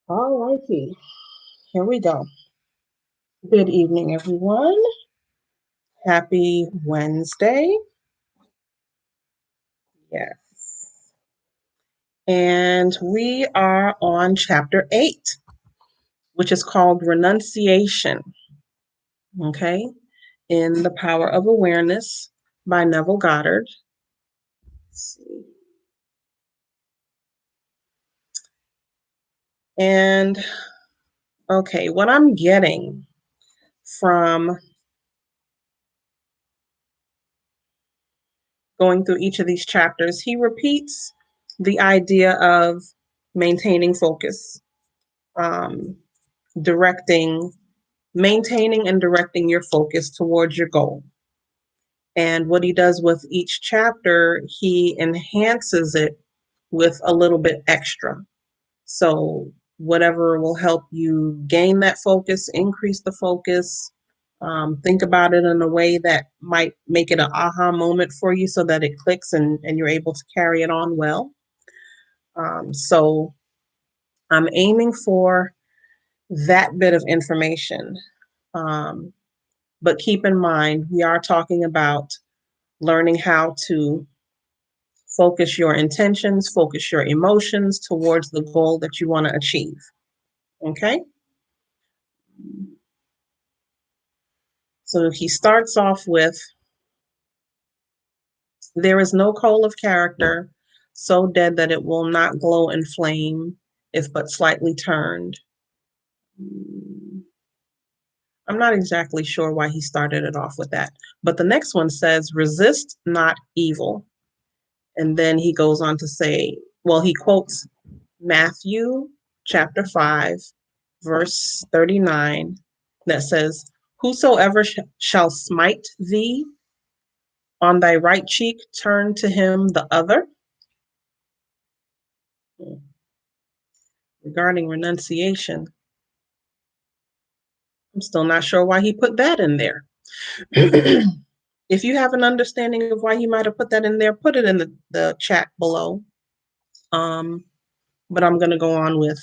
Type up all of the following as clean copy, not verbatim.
All righty, here we go. Good evening, everyone. Happy Wednesday. Yes. And we are on chapter 8, which is called Renunciation. Okay. In The Power of Awareness by Neville Goddard. Let's see. And okay, what I'm getting from going through each of these chapters, he repeats the idea of maintaining focus, um, directing, maintaining and directing your focus towards your goal. And what he does with each chapter, he enhances it with a little bit extra. So whatever will help you gain that focus, increase the focus, think about it in a way that might make it an aha moment for you so that it clicks and you're able to carry it on well. So I'm aiming for that bit of information. But keep in mind, we are talking about learning how to focus your intentions, focus your emotions towards the goal that you want to achieve. Okay? So he starts off with, there is no coal of character so dead that it will not glow and flame if but slightly turned. I'm not exactly sure why he started it off with that. But the next one says, resist not evil. And then he goes on to say, well, he quotes Matthew chapter 5, verse 39, that says, whosoever shall smite thee on thy right cheek, turn to him the other. Regarding renunciation, I'm still not sure why he put that in there. If you have an understanding of why he might have put that in there, put it in the chat below. But I'm going to go on with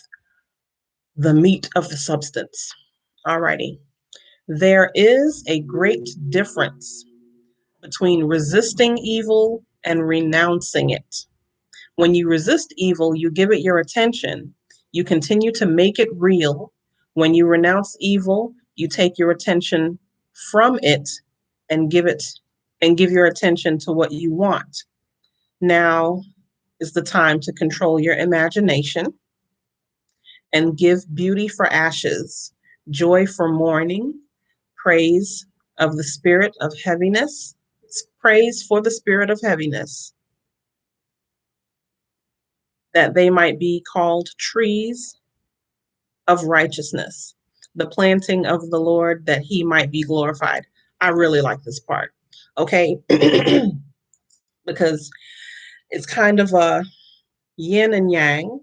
the meat of the substance. Alrighty. There is a great difference between resisting evil and renouncing it. When you resist evil, you give it your attention. You continue to make it real. When you renounce evil, you take your attention from it and give your attention to what you want. Now is the time to control your imagination and give beauty for ashes, joy for mourning, praise of the spirit of heaviness, praise for the spirit of heaviness, that they might be called trees of righteousness, the planting of the Lord, that he might be glorified. I really like this part, okay? Because it's kind of a yin and yang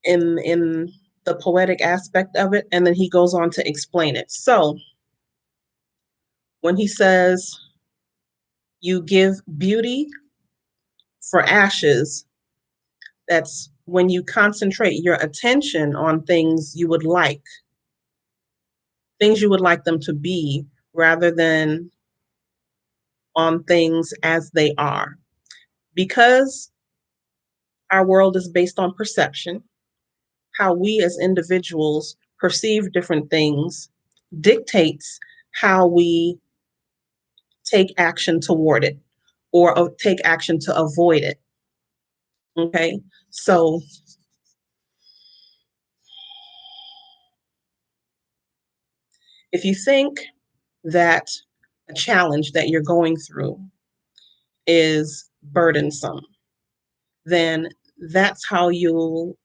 in the poetic aspect of it, and then he goes on to explain it. So when he says, you give beauty for ashes, that's when you concentrate your attention on things you would like them to be, rather than on things as they are. Because our world is based on perception, how we as individuals perceive different things dictates how we take action toward it, or take action to avoid it. Okay, so if you think that a challenge that you're going through is burdensome, then that's how you'll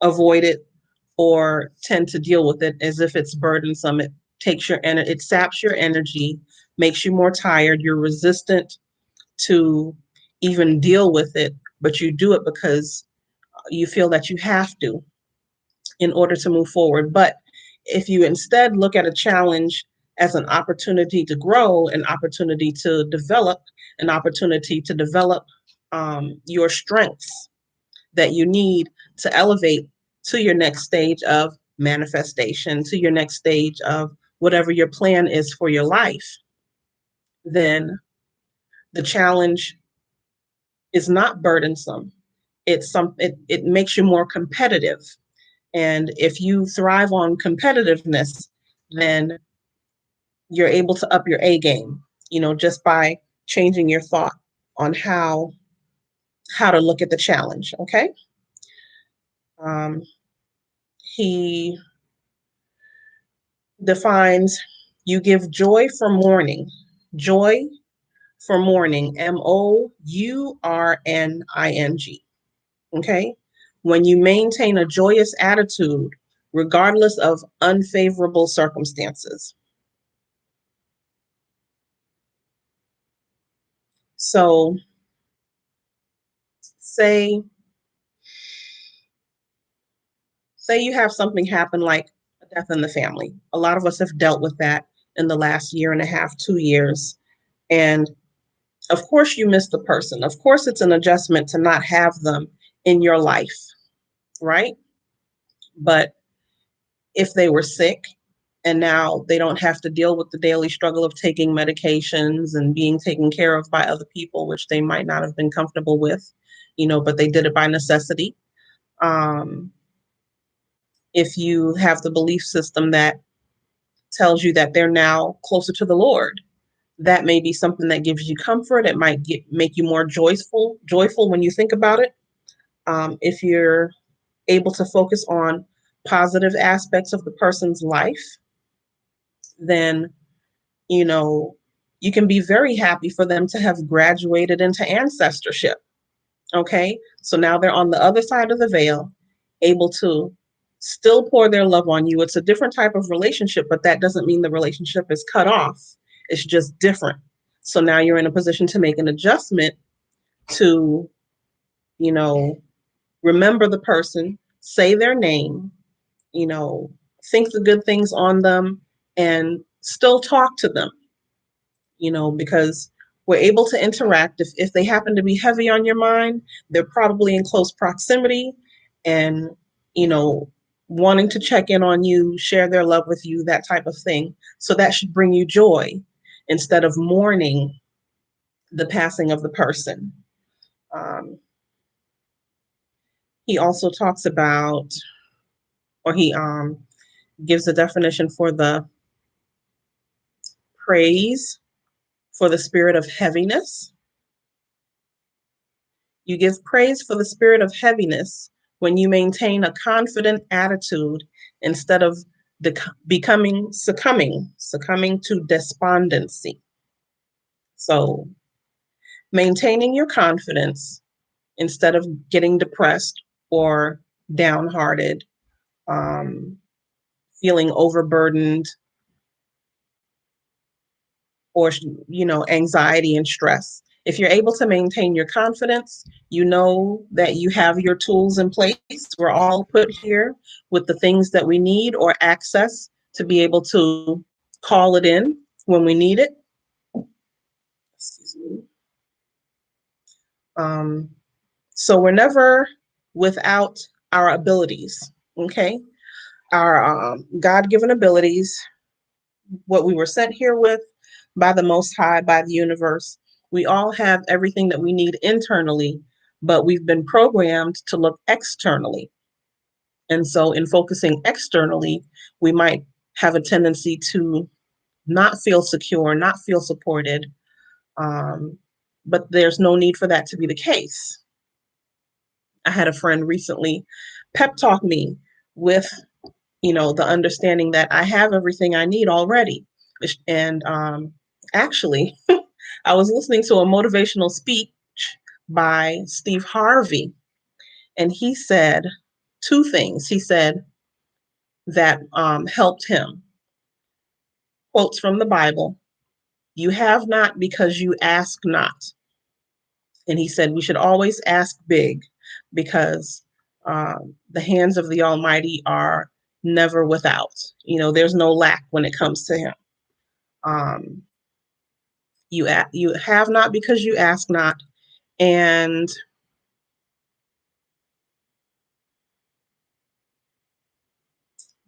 avoid it or tend to deal with it, as if it's burdensome. It takes it saps your energy, makes you more tired. You're resistant to even deal with it, but you do it because you feel that you have to in order to move forward. But if you instead look at a challenge as an opportunity to grow, an opportunity to develop your strengths, that you need to elevate to your next stage of manifestation, to your next stage of whatever your plan is for your life, then the challenge is not burdensome. It makes you more competitive. And if you thrive on competitiveness, then you're able to up your A game, just by changing your thought on how to look at the challenge. Okay. Um, he defines you give joy for mourning. Joy for mourning, mourning. Okay. When you maintain a joyous attitude, regardless of unfavorable circumstances. So, say you have something happen like a death in the family. A lot of us have dealt with that in the last year and a half, 2 years. And of course, you miss the person. Of course, it's an adjustment to not have them in your life, right? But if they were sick and now they don't have to deal with the daily struggle of taking medications and being taken care of by other people, which they might not have been comfortable with, but they did it by necessity. Um, if you have the belief system that tells you that they're now closer to the Lord, that may be something that gives you comfort. It might make you more joyful when you think about it. If you're able to focus on positive aspects of the person's life, then you can be very happy for them to have graduated into ancestorship. Okay, so now they're on the other side of the veil, able to still pour their love on you. It's a different type of relationship, but that doesn't mean the relationship is cut off. It's just different. So now you're in a position to make an adjustment to, you know, remember the person, say their name, you know, think the good things on them, and still talk to them, because we're able to interact. If they happen to be heavy on your mind, they're probably in close proximity and, you know, wanting to check in on you, share their love with you, that type of thing. So that should bring you joy instead of mourning the passing of the person. Um, he also talks about, or he gives a definition for the praise for the spirit of heaviness. You give praise for the spirit of heaviness when you maintain a confident attitude instead of succumbing to despondency. So, maintaining your confidence instead of getting depressed or downhearted, um, feeling overburdened, or anxiety and stress. If you're able to maintain your confidence, you know that you have your tools in place. We're all put here with the things that we need or access to be able to call it in when we need it. Excuse me. So we're never without our abilities, okay? Our God-given abilities, what we were sent here with by the Most High, by the universe. We all have everything that we need internally, but we've been programmed to look externally. And so, in focusing externally, we might have a tendency to not feel secure, not feel supported. But there's no need for that to be the case. I had a friend recently pep talk me with, the understanding that I have everything I need already. And actually, I was listening to a motivational speech by Steve Harvey, and he said two things. He said that helped him. Quotes from the Bible: "You have not because you ask not." And he said we should always ask big because the hands of the Almighty are never without. There's no lack when it comes to Him. Um, you have not because you ask not, and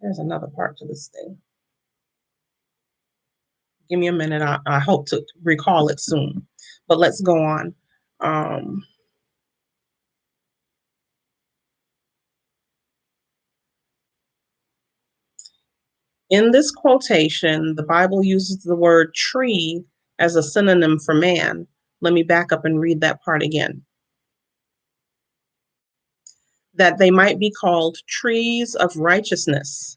There's another part to this thing. Give me a minute. I hope to recall it soon. But let's go on. In this quotation, the Bible uses the word tree as a synonym for man. Let me back up and read that part again. That they might be called trees of righteousness,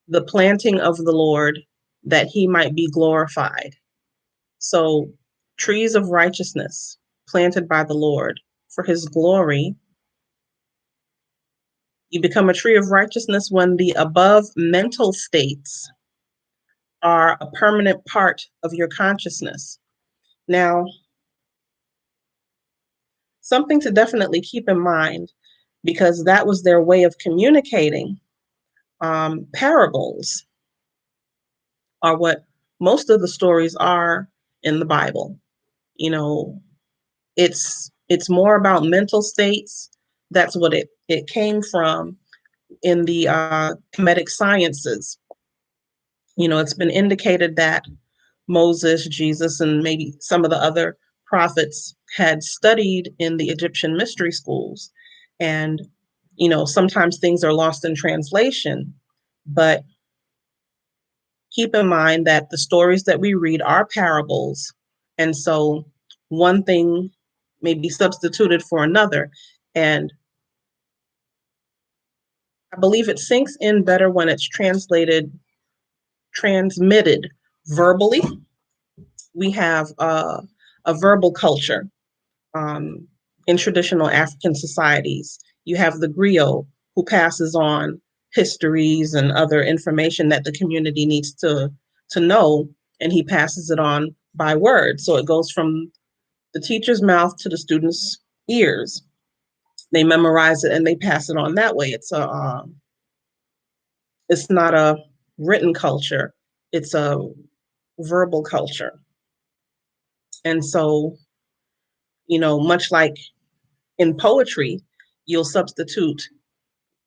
the planting of the Lord, that he might be glorified. So, trees of righteousness planted by the Lord for his glory. You become a tree of righteousness when the above mental states are a permanent part of your consciousness. Now, something to definitely keep in mind, because that was their way of communicating. Parables are what most of the stories are in the Bible. You know, it's more about mental states. That's what it came from in the comedic sciences. You know, it's been indicated that Moses, Jesus, and maybe some of the other prophets had studied in the Egyptian mystery schools. And, you know, sometimes things are lost in translation, but keep in mind that the stories that we read are parables. And so one thing may be substituted for another. And I believe it sinks in better when it's transmitted verbally. We have a verbal culture in traditional African societies. You have the griot who passes on histories and other information that the community needs to know, and he passes it on by word. So it goes from the teacher's mouth to the student's ears. They memorize it and they pass it on that way. It's not a written culture; it's a verbal culture. And so, you know, much like in poetry, you'll substitute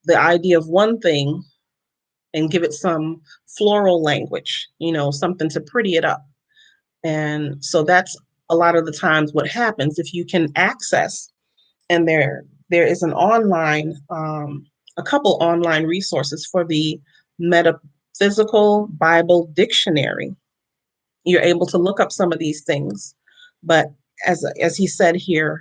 the idea of one thing and give it some floral language, you know, something to pretty it up. And so that's a lot of the times what happens if you can access, and there is an online, a couple online resources for the Metaphysical Bible Dictionary. You're able to look up some of these things, but as he said here,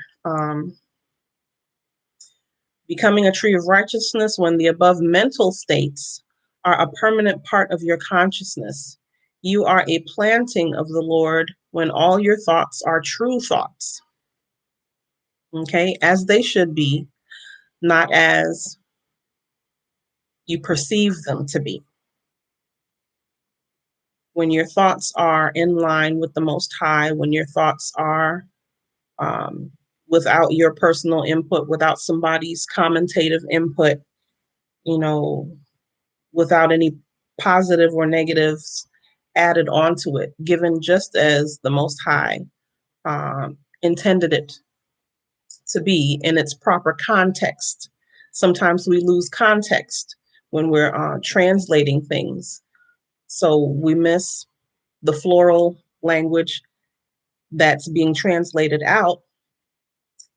becoming a tree of righteousness when the above mental states are a permanent part of your consciousness. You are a planting of the Lord when all your thoughts are true thoughts. Okay, as they should be, not as you perceive them to be. When your thoughts are in line with the Most High, when your thoughts are um, without your personal input, without somebody's commentative input, you know, without any positive or negatives added onto it, given just as the Most High intended it to be in its proper context. Sometimes we lose context when we're translating things. So we miss the floral language that's being translated out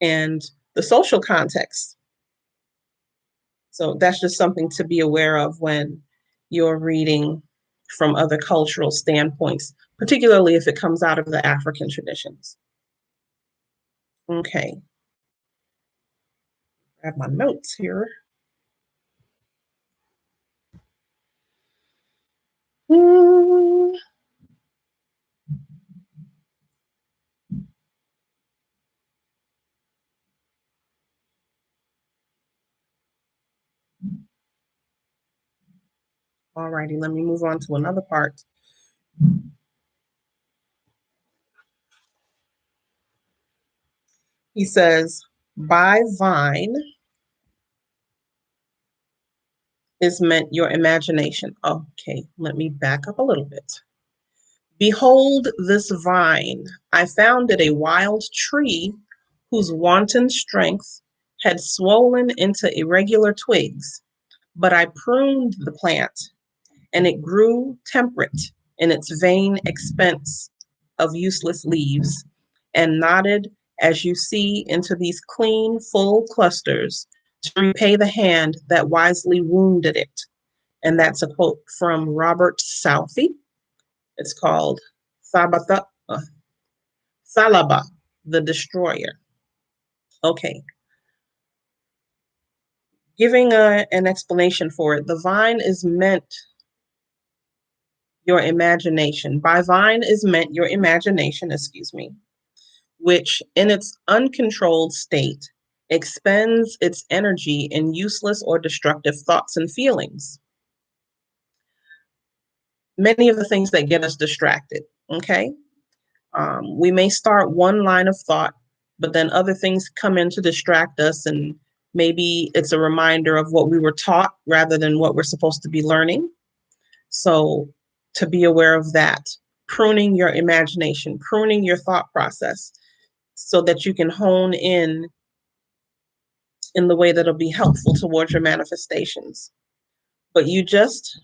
and the social context. So that's just something to be aware of when you're reading from other cultural standpoints, particularly if it comes out of the African traditions. Okay. I have my notes here. Alrighty, let me move on to another part. He says, by vine is meant your imagination. Okay, let me back up a little bit. Behold this vine. I found it a wild tree whose wanton strength had swollen into irregular twigs. But I pruned the plant, and it grew temperate in its vain expense of useless leaves, and nodded, as you see, into these clean, full clusters to repay the hand that wisely wounded it. And that's a quote from Robert Southey. It's called Sabatha, Salaba, the Destroyer. Okay, giving an explanation for it. The vine is meant your imagination. By vine is meant your imagination, excuse me, which in its uncontrolled state expends its energy in useless or destructive thoughts and feelings. Many of the things that get us distracted, okay? We may start one line of thought, but then other things come in to distract us, and maybe it's a reminder of what we were taught rather than what we're supposed to be learning. So to be aware of that, pruning your imagination, pruning your thought process so that you can hone in the way that'll be helpful towards your manifestations. But you just,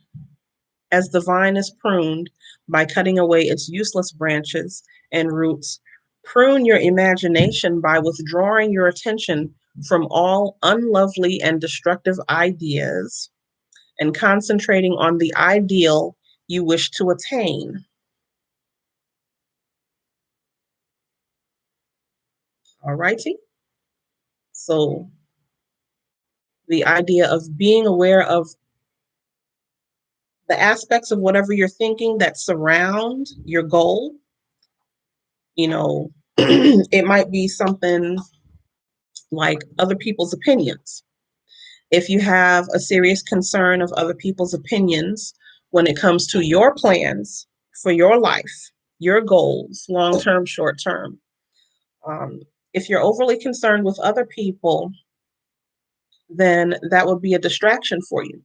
as the vine is pruned by cutting away its useless branches and roots, prune your imagination by withdrawing your attention from all unlovely and destructive ideas and concentrating on the ideal you wish to attain. All righty. So the idea of being aware of the aspects of whatever you're thinking that surround your goal. You know, it might be something like other people's opinions. If you have a serious concern of other people's opinions when it comes to your plans for your life, your goals, long term, short term, if you're overly concerned with other people, then that would be a distraction for you.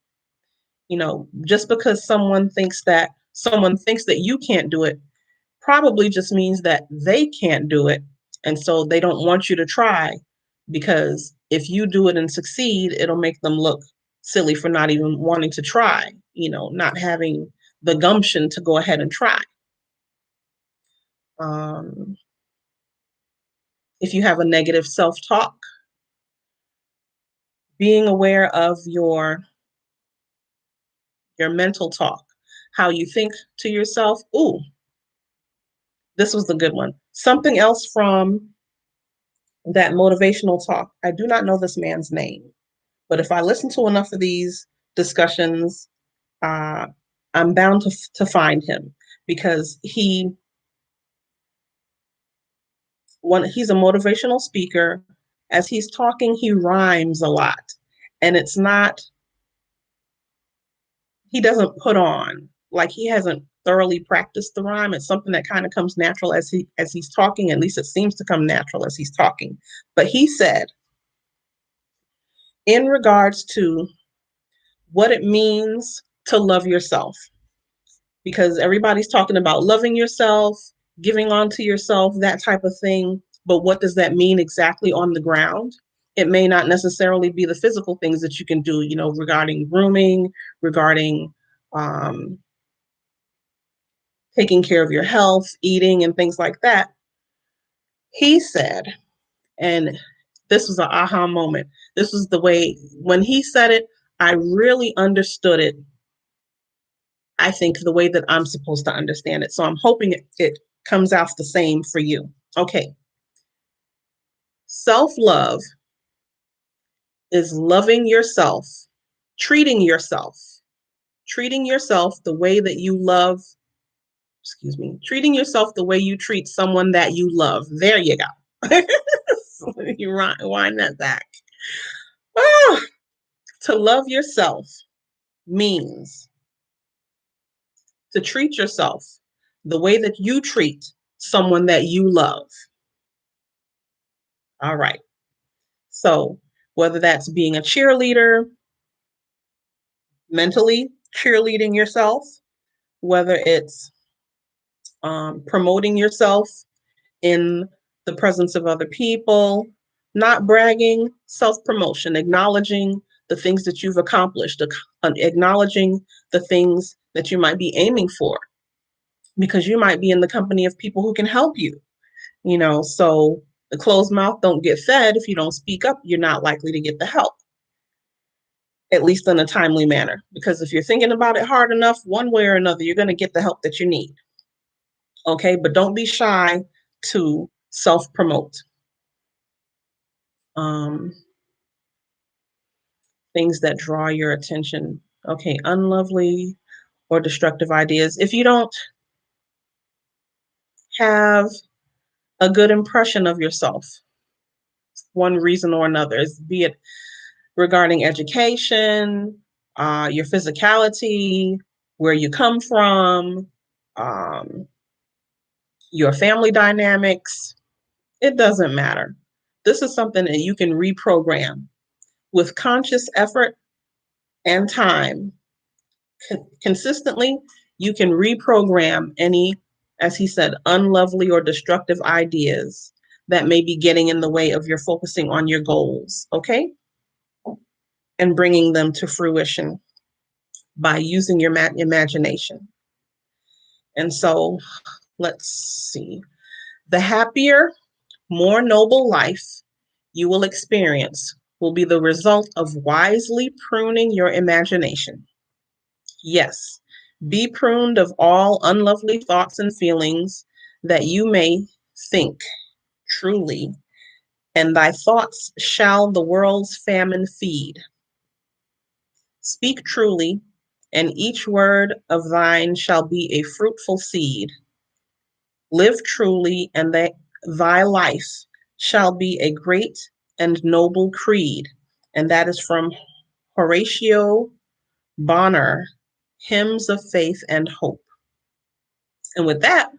You know, just because someone thinks that you can't do it, probably just means that they can't do it. And so they don't want you to try, because if you do it and succeed, it'll make them look silly for not even wanting to try, not having the gumption to go ahead and try. Um, if you have a negative self talk, being aware of your mental talk, how you think to yourself. Ooh, this was the good one. Something else from that motivational talk. I do not know this man's name, but if I listen to enough of these discussions, I'm bound to find him, because he's a motivational speaker. As he's talking, he rhymes a lot, and it's not, he doesn't put on, like he hasn't thoroughly practiced the rhyme. It's something that kind of comes natural as he's talking. At least it seems to come natural as he's talking. But he said, in regards to what it means to love yourself, because everybody's talking about loving yourself, giving on to yourself, that type of thing. But what does that mean exactly on the ground? It may not necessarily be the physical things that you can do, regarding grooming, regarding um, taking care of your health, eating, and things like that. He said, and this was an aha moment. This was the way, when he said it, I really understood it, I think, the way that I'm supposed to understand it. So I'm hoping it comes out the same for you. Okay. Self-love is loving yourself, treating yourself, treating yourself the way that you love, treating yourself the way you treat someone that you love. There you go. You wind that back. Ah, to love yourself means to treat yourself the way that you treat someone that you love. All right. So whether that's being a cheerleader, mentally cheerleading yourself, whether it's promoting yourself in the presence of other people, not bragging, self-promotion, acknowledging the things that you've accomplished, acknowledging the things that you might be aiming for, because you might be in the company of people who can help you, so the closed mouth don't get fed. If you don't speak up, you're not likely to get the help, at least in a timely manner, because if you're thinking about it hard enough, one way or another, you're going to get the help that you need. Okay, but don't be shy to self-promote. Things that draw your attention. Okay, unlovely or destructive ideas. If you don't have a good impression of yourself, one reason or another, is be it regarding education, your physicality, where you come from, your family dynamics, it doesn't matter. This is something that you can reprogram with conscious effort and time. Consistently, you can reprogram any, as he said, unlovely or destructive ideas that may be getting in the way of your focusing on your goals, okay? And bringing them to fruition by using your imagination. And so, let's see. The happier, more noble life you will experience will be the result of wisely pruning your imagination. Yes, be pruned of all unlovely thoughts and feelings that you may think truly, and thy thoughts shall the world's famine feed. Speak truly, and each word of thine shall be a fruitful seed. Live truly, and thy life shall be a great and noble creed. And that is from Horatio Bonner, Hymns of Faith and Hope. And with that,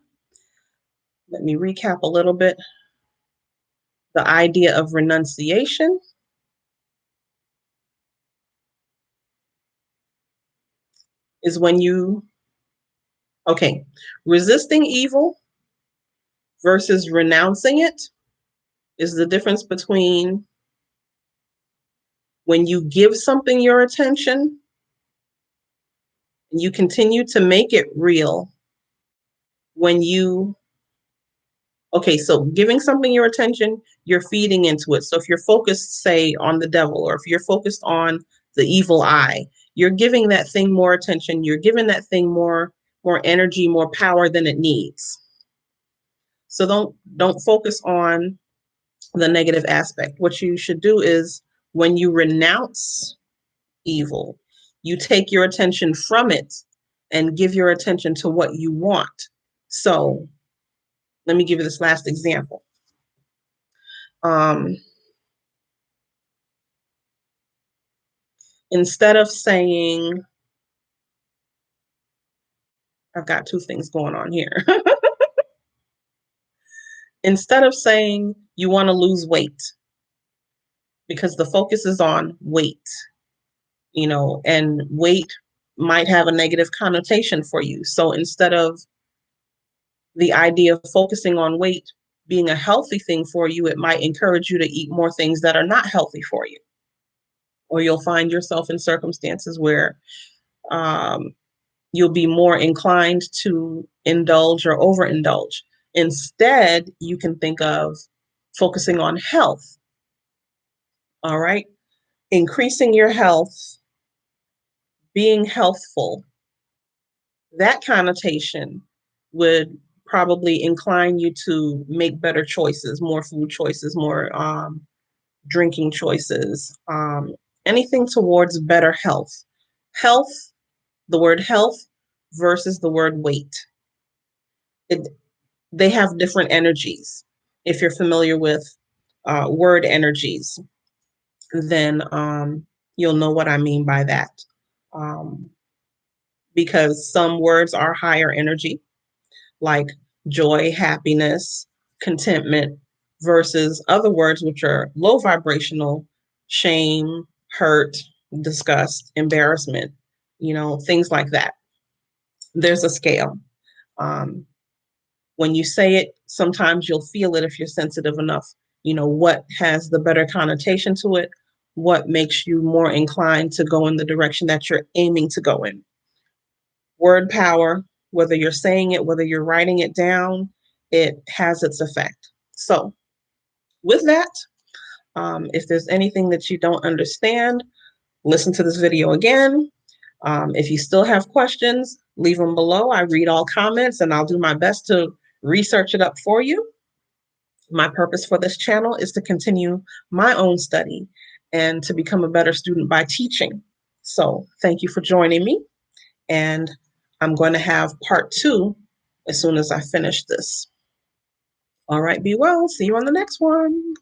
let me recap a little bit. The idea of renunciation is when resisting evil versus renouncing it is the difference between when you give something your attention and you continue to make it real. So giving something your attention, you're feeding into it. So if you're focused, say, on the devil, or if you're focused on the evil eye, you're giving that thing more attention. You're giving that thing more energy, more power than it needs. So don't focus on the negative aspect. What you should do is, when you renounce evil, you take your attention from it and give your attention to what you want. So let me give you this last example. Instead of saying, I've got two things going on here. Instead of saying you want to lose weight, because the focus is on weight, and weight might have a negative connotation for you. So instead of the idea of focusing on weight being a healthy thing for you, it might encourage you to eat more things that are not healthy for you. Or you'll find yourself in circumstances where you'll be more inclined to indulge or overindulge. Instead, you can think of focusing on health. All right. Increasing your health, being healthful, that connotation would probably incline you to make better choices, more food choices, more drinking choices, anything towards better health. Health, the word health versus the word weight. They have different energies. If you're familiar with word energies, then you'll know what I mean by that. Because some words are higher energy, like joy, happiness, contentment, versus other words which are low vibrational, shame, hurt, disgust, embarrassment, things like that. There's a scale. When you say it, sometimes you'll feel it if you're sensitive enough. What has the better connotation to it? what makes you more inclined to go in the direction that you're aiming to go in. Word power, whether you're saying it, whether you're writing it down, it has its effect. So with that, if there's anything that you don't understand, listen to this video again. If you still have questions, leave them below. I read all comments and I'll do my best to research it up for you. My purpose for this channel is to continue my own study and to become a better student by teaching. So thank you for joining me. And I'm going to have part 2 as soon as I finish this. All right, be well. See you on the next one.